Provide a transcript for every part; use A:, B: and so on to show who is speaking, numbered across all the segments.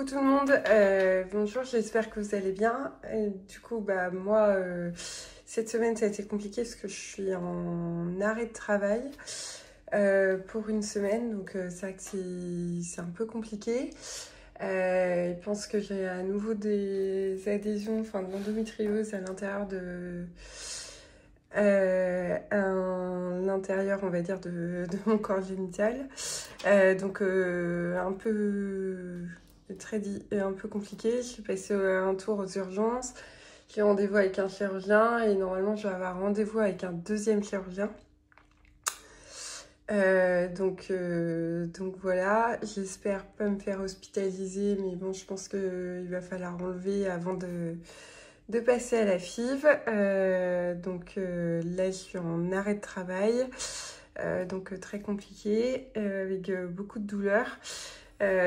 A: Coucou tout le monde, bonjour, j'espère que vous allez bien. Et du coup, moi, cette semaine, ça a été compliqué parce que je suis en arrêt de travail pour une semaine, donc c'est vrai que c'est un peu compliqué. Je pense que j'ai à nouveau des adhésions, enfin de l'endométriose à l'intérieur de l'intérieur, on va dire, de mon corps génital. Donc un peu un peu compliqué. Je suis passée un tour aux urgences. J'ai rendez-vous avec un chirurgien et normalement je vais avoir rendez-vous avec un deuxième chirurgien. Donc voilà, j'espère pas me faire hospitaliser, mais bon, je pense qu'il va falloir enlever avant de passer à la FIV. Là, je suis en arrêt de travail, donc très compliqué, avec beaucoup de douleurs.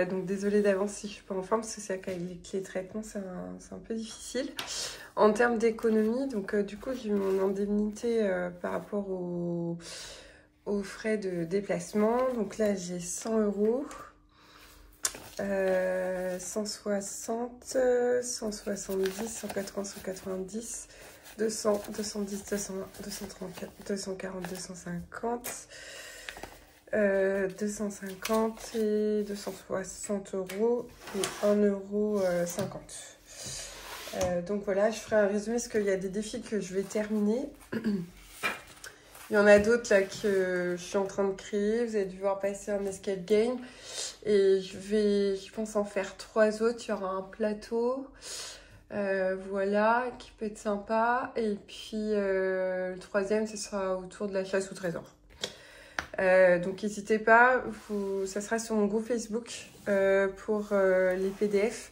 A: Donc désolée d'avance si je suis pas en forme, parce que c'est vrai qu'avec les traitements, c'est un peu difficile. En termes d'économie, donc du coup, j'ai eu mon indemnité par rapport aux frais de déplacement. Donc là, j'ai 100 euros. 160, 170, 180, 190, 200, 210, 220, 234, 240, 250, 250 et 260 euros et 1,50 euro. Donc voilà, je ferai un résumé parce qu'il y a des défis que je vais terminer. Il y en a d'autres là que je suis en train de créer. Vous avez dû voir passer un escape game. Et je pense, en faire 3 autres. Il y aura un plateau, voilà, qui peut être sympa. Et puis le troisième, ce sera autour de la chasse au trésor. Donc n'hésitez pas, ça sera sur mon groupe Facebook pour les PDF.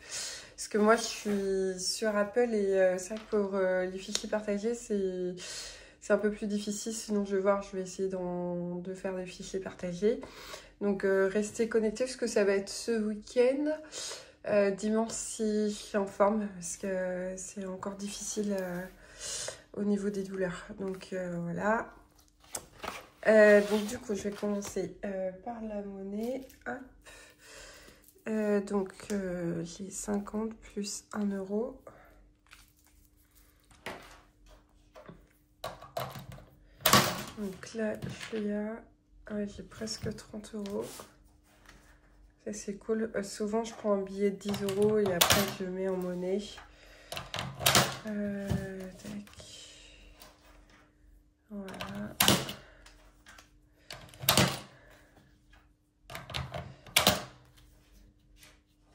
A: Parce que moi, je suis sur Apple et c'est vrai que pour les fichiers partagés, c'est un peu plus difficile. Sinon, je vais essayer de faire des fichiers partagés. Donc restez connectés parce que ça va être ce week-end. Dimanche si je suis en forme parce que c'est encore difficile au niveau des douleurs. Donc voilà. Donc du coup je vais commencer par la monnaie. Hop. J'ai 50 plus 1 euro. Donc là je suis j'ai presque 30 euros. Ça c'est cool. Souvent je prends un billet de 10 euros et après je le mets en monnaie. Tac. Voilà.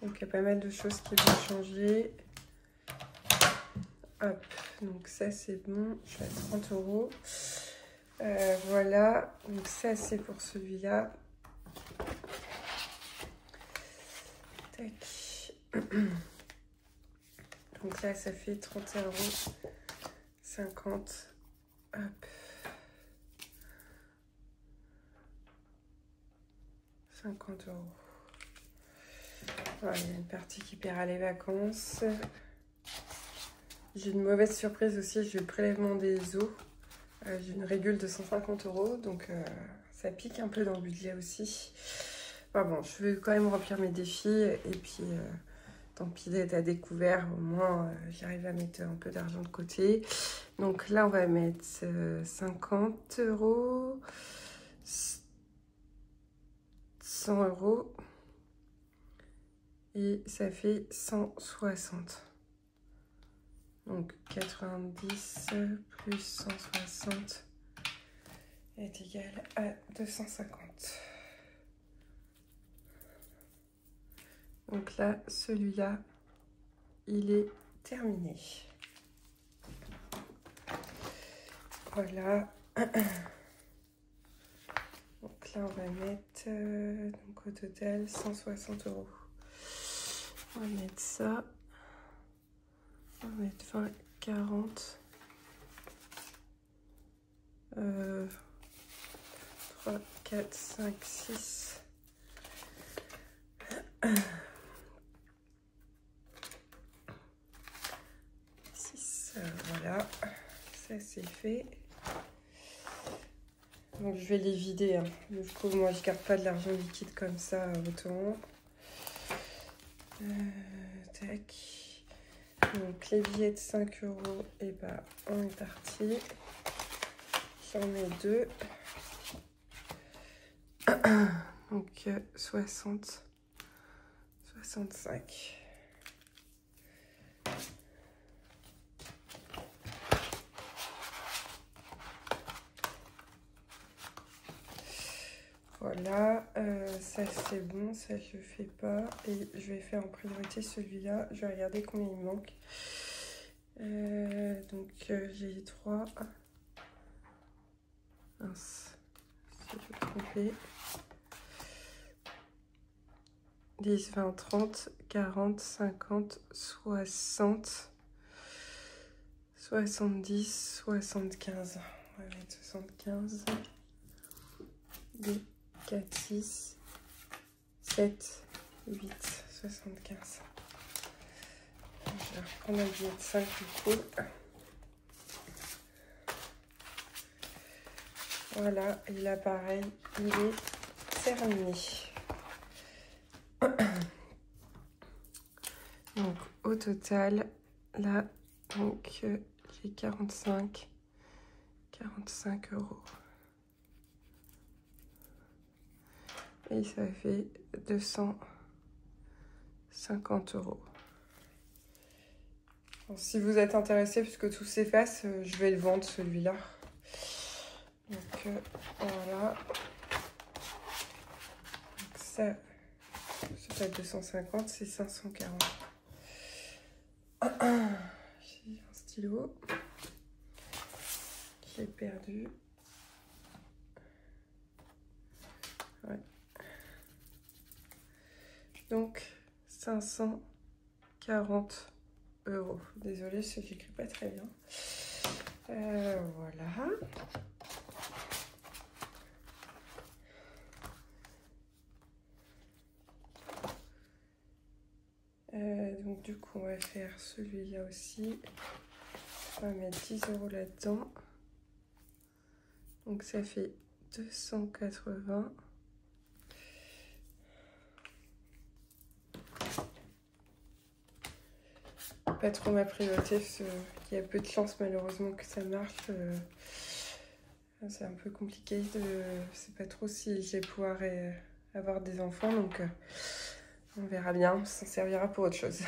A: Donc il y a pas mal de choses qui vont changer. Hop, donc ça c'est bon. Je suis à 30 euros. Voilà, donc ça c'est pour celui-là. Tac. Donc là ça fait 31 euros. 50. Hop. €50. Voilà, il y a une partie qui paiera les vacances. J'ai une mauvaise surprise aussi, j'ai le prélèvement des os. J'ai une régule de 150 euros, donc ça pique un peu dans le budget aussi. Enfin bon, je vais quand même remplir mes défis et puis tant pis d'être à découvert, au moins j'arrive à mettre un peu d'argent de côté. Donc là, on va mettre 50 euros, 100 euros et ça fait 160. Donc 90 plus 160 est égal à 250. Donc là, celui-là, il est terminé. Voilà. Donc là, on va mettre donc au total 160 euros. On va mettre ça. On va mettre 20, 40. 3, 4, 5, 6. Voilà, ça c'est fait. Donc je vais les vider. Hein. Du coup, moi je garde pas de l'argent liquide comme ça autant. Tac. Donc les billets de 5 €, et bah on est parti. J'en ai 2. Donc 60, 65. Voilà, ça c'est bon, ça je fais pas. Et je vais faire en priorité celui-là. Je vais regarder combien il manque. Donc j'ai 3. Mince, si je me trompais. 10, 20, 30, 40, 50, 60, 70, 75. On va mettre 75. 2, 4, 6, 7, 8, 75. Je vais reprendre un billet de 5 du coup. Voilà, et là pareil, il est terminé. Donc au total, là, donc j'ai 45 €. Et ça fait 250 €. Bon, si vous êtes intéressé, puisque tout s'efface, je vais le vendre celui-là. Donc voilà. Donc ça, c'est pas 250, c'est 540. J'ai un stylo. J'ai perdu. Ouais. Donc 540 €. Désolée, je n'écris pas très bien. Voilà. Donc du coup on va faire celui-là aussi. On va mettre 10 € là-dedans. Donc ça fait 280. Pas trop ma priorité parce qu'il y a peu de chance malheureusement que ça marche. C'est un peu compliqué. Je sais pas trop si je vais pouvoir avoir des enfants, donc on verra bien. Ça servira pour autre chose.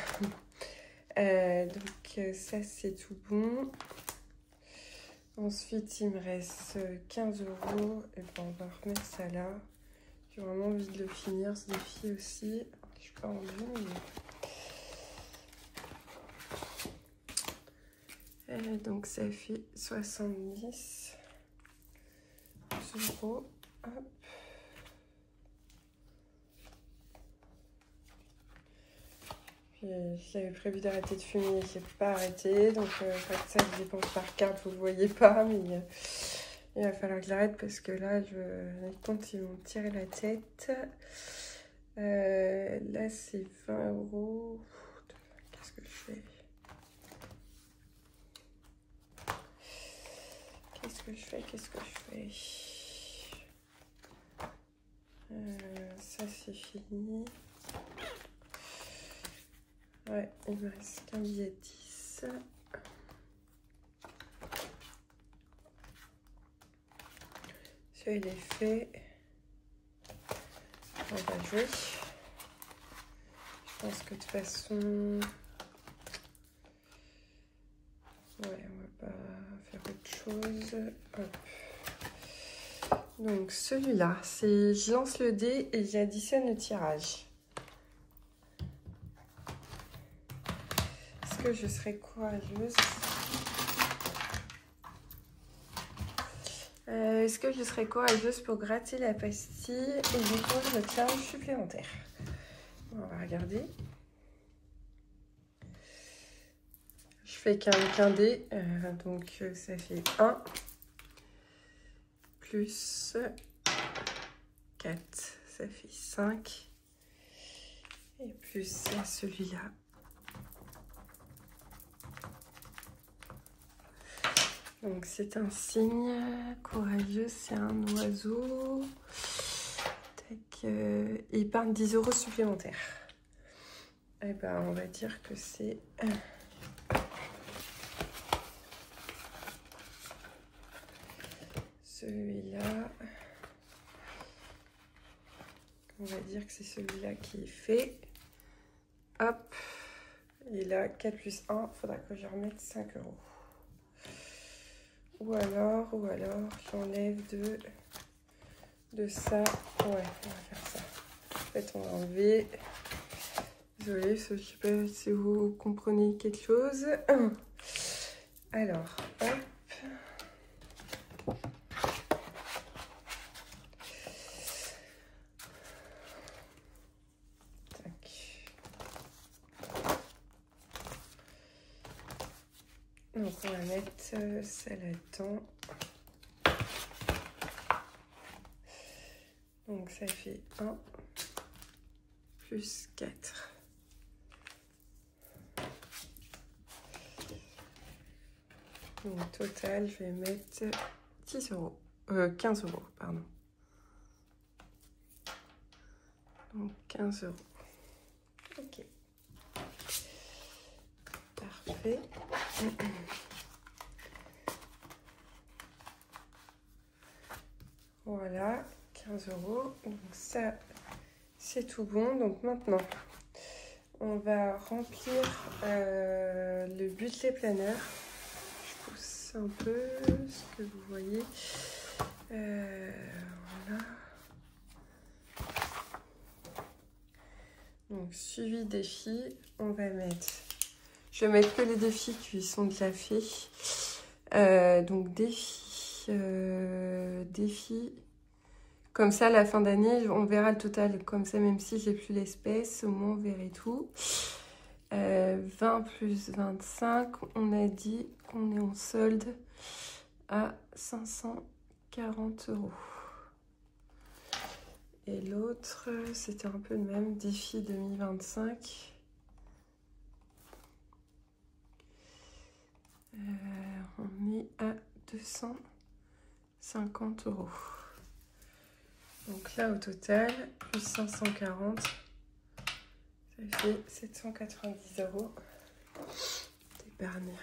A: Donc ça c'est tout bon. Ensuite il me reste 15 €. Et ben on va remettre ça là. J'ai vraiment envie de le finir ce défi aussi. Je suis pas rendue, mais... donc ça fait 70 €. Hop. J'avais prévu d'arrêter de fumer, j'ai pas arrêté. Donc ça je dépense par carte, vous le voyez pas, mais il va falloir que j'arrête parce que là les comptes ils vont me tirer la tête. Là c'est 20 €. Qu'est-ce que je fais? Ça c'est fini. Ouais, il me reste qu'un billet de 10. Celui-là il est fait. On va jouer. Je pense que de toute façon... Ouais, on va pas faire autre chose. Hop. Donc celui-là, c'est je lance le dé et j'additionne le tirage. Est-ce que je serai courageuse? Est-ce que je serai courageuse pour gratter la pastille et découvrir le challenge supplémentaire? On va regarder. Je fais qu'un dé, donc ça fait 1 plus 4, ça fait 5. Et plus celui-là. Donc c'est un signe courageux, c'est un oiseau. Tac, il épargne 10 € supplémentaires. Eh ben, on va dire que c'est... celui-là. On va dire que c'est celui-là qui est fait. Hop. Et là, 4 plus 1, il faudra que je remette 5 €. Ou alors, j'enlève de ça. Ouais, on va faire ça. En fait, on va enlever. Désolée, je ne sais pas si vous comprenez quelque chose. Alors, hop. Donc on va mettre ça là-dedans. Donc ça fait 1 plus 4. Donc au total, je vais mettre 10 €. 15 €, pardon. Donc 15 €. Ok. Parfait. Voilà, 15 €. Donc ça, c'est tout bon. Donc maintenant, on va remplir le budget planeur. Je pousse un peu ce que vous voyez. Voilà. Donc suivi défi, on va mettre... Je vais mettre que les défis qui sont déjà faits. Donc défi, comme ça à la fin d'année on verra le total, comme ça même si j'ai plus l'espèce, au moins on verrait tout. 20 plus 25, on a dit qu'on est en solde à 540 €. Et l'autre, c'était un peu le même, défi 2025. On est à 250 €. Donc là, au total, plus 540, ça fait 790 € d'épargne.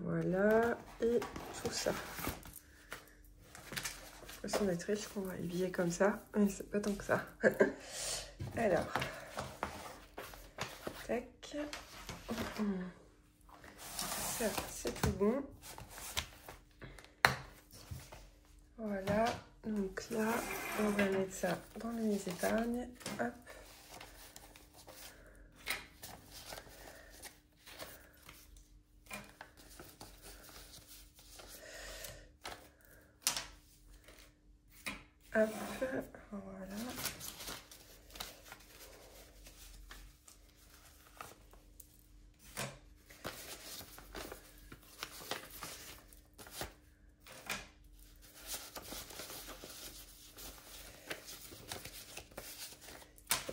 A: Voilà, et tout ça. Façon d'être riche, on va habiller comme ça, mais c'est pas tant que ça. Alors, tac. Ça, c'est tout bon. Voilà, donc là, on va mettre ça dans les épargnes. Hop. Hop, voilà.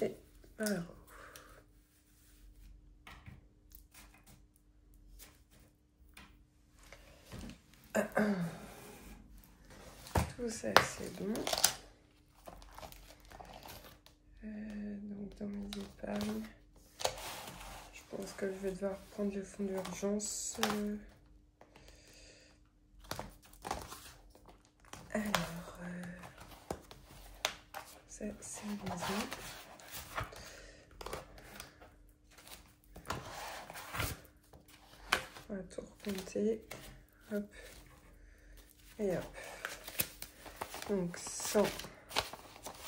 A: Et alors. Tout ça, c'est bon. Donc dans mes épargnes, je pense que je vais devoir prendre le fonds d'urgence. Alors, ça c'est une maison. On va tout recompter. Hop. Et hop. Donc 100,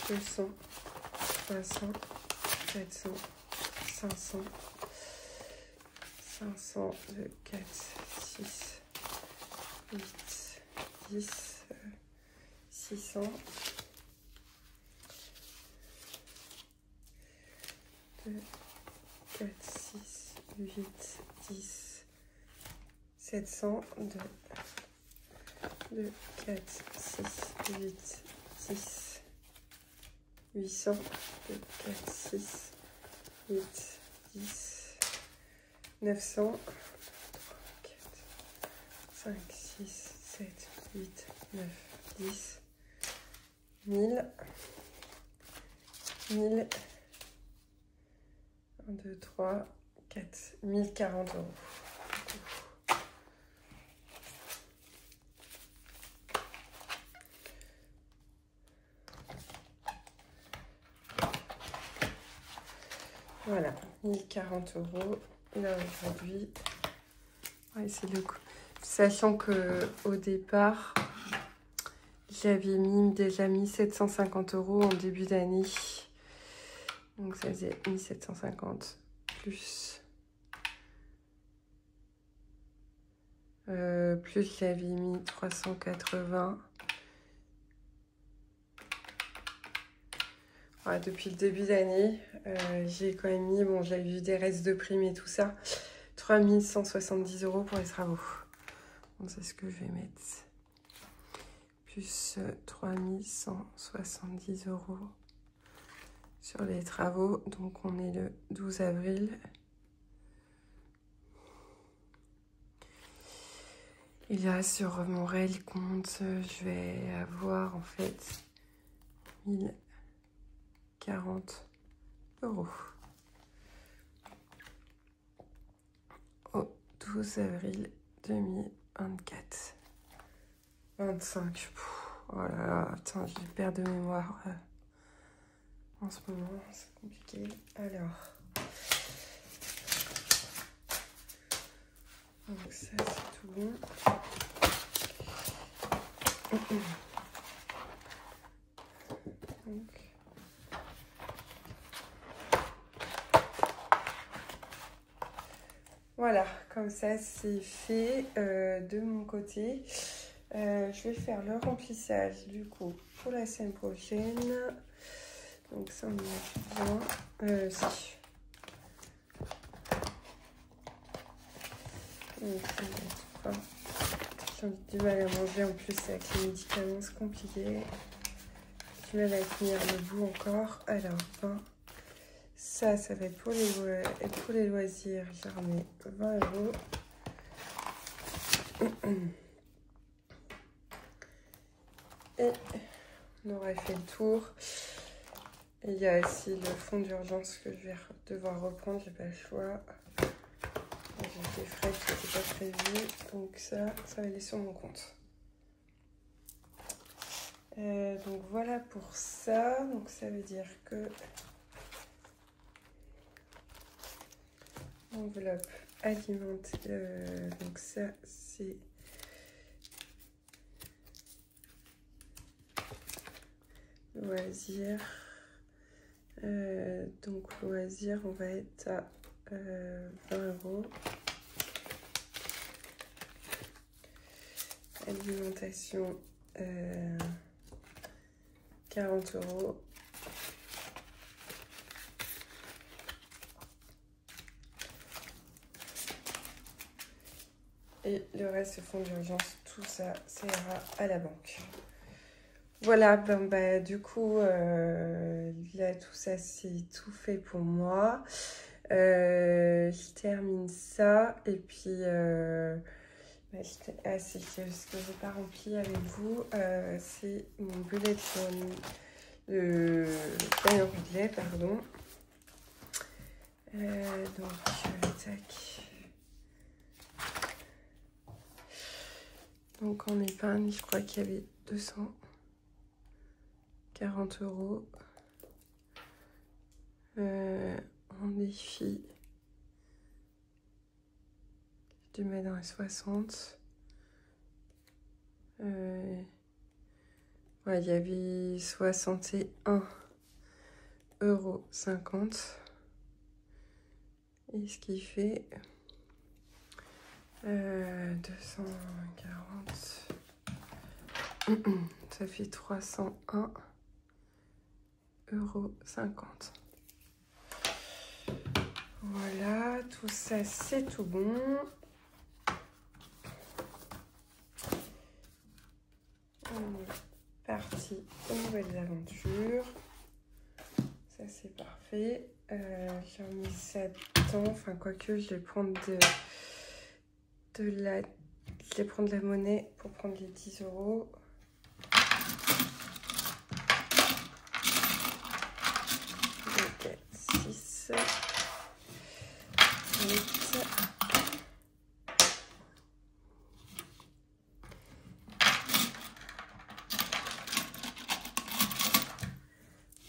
A: 200, 300, 400, 500, 500, 2, 4, 6, 8, 10, 600, 2, 4, 6, 8, 10, 700, 2, 4, 6, 8, 10, 800, 2, 4, 6, 8, 10, 900, 3, 4, 5, 6, 7, 8, 9, 10, 1000, 1000, 1, 2, 3, 4, 1040 euros. Voilà, 1040 euros. Là aujourd'hui, ouais, c'est le coup. Sachant que au départ, j'avais déjà mis 750 euros en début d'année. Donc ça faisait 1750 plus. Plus j'avais mis 380. Ouais, depuis le début d'année, j'ai quand même mis, bon, j'avais vu des restes de primes et tout ça, 3170 euros pour les travaux. Donc c'est ce que je vais mettre. Plus 3170 euros sur les travaux. Donc on est le 12 avril. Et là, sur mon réel compte, je vais avoir en fait 1040 euros. Au 12 avril 2024. 25. Oh là là, attends, j'ai peur de mémoire. En ce moment, c'est compliqué. Alors. Donc ça, c'est tout bon. Donc. Voilà, comme ça, c'est fait de mon côté. Je vais faire le remplissage du coup pour la semaine prochaine. Donc ça, on y a bien. Si. Donc, j'ai du mal à manger en plus avec les médicaments, c'est compliqué. J'ai du mal à tenir debout encore. Alors, ça va être pour les loisirs. J'en remets 20 euros. Et on aurait fait le tour. Et il y a aussi le fonds d'urgence que je vais devoir reprendre. J'ai pas le choix. J'ai des frais qui n'étaient pas prévus. Donc ça va aller sur mon compte. Donc voilà pour ça. Donc ça veut dire que enveloppe alimentaire. Donc ça c'est loisirs. Donc loisirs, on va être à 20 euros. Alimentation 40 euros. Et le reste, fonds d'urgence, tout ça, ça ira à la banque. Voilà, du coup, là, tout ça, c'est tout fait pour moi. Je termine ça. Et puis, c'est ce que je n'ai pas rempli avec vous. C'est mon bullet journal. Le bullet, pardon. Tac. Donc en épargne, je crois qu'il y avait 240 euros. En défi, je dû mettre dans les 60. Ouais, il y avait 61,50 €. Et ce qui fait 240. Ça fait 301,50 €. Voilà, tout ça c'est tout bon. On est parti aux nouvelles aventures. Ça c'est parfait. J'ai remis ça dedans. Enfin, quoique, je vais prendre de la Je vais prendre la monnaie pour prendre les 10 €. 6, 8,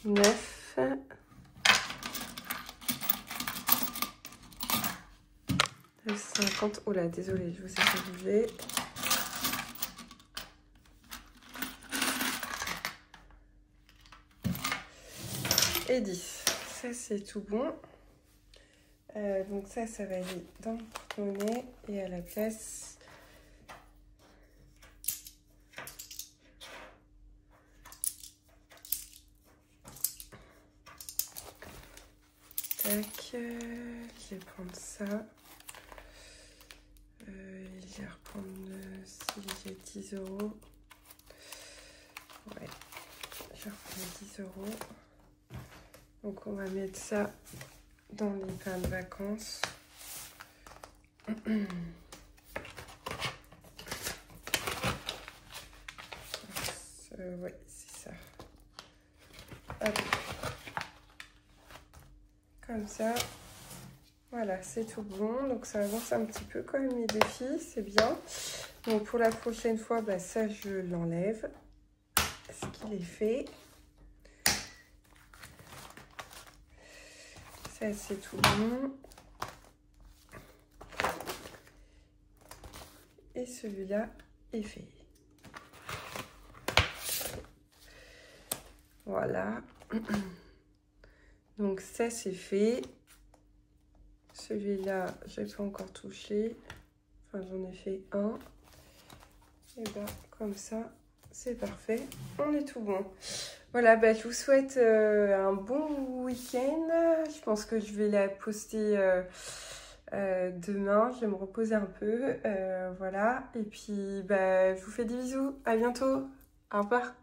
A: 9, 50. Oh là, désolée, je vous ai fait bouger. Et 10. Ça, c'est tout bon. Donc ça va aller dans le porte-monnaie et à la place. Tac, je vais prendre ça. Je vais reprendre, si j'ai 10 €. Ouais, je vais reprendre 10 €. Donc on va mettre ça dans les pains de vacances. Ouais, c'est ça. Hop. Comme ça. Voilà, c'est tout bon. Donc ça avance un petit peu quand même mes défis, c'est bien. Donc pour la prochaine fois, bah, ça je l'enlève. Ce qu'il est fait. Ça c'est tout bon. Et celui-là est fait. Voilà. Donc ça c'est fait. Celui-là, je n'ai pas encore touché. Enfin, j'en ai fait un. Et ben, comme ça, c'est parfait. On est tout bon. Voilà, bah, je vous souhaite un bon week-end. Je pense que je vais la poster demain. Je vais me reposer un peu. Voilà. Et puis, bah, je vous fais des bisous. À bientôt. Au revoir.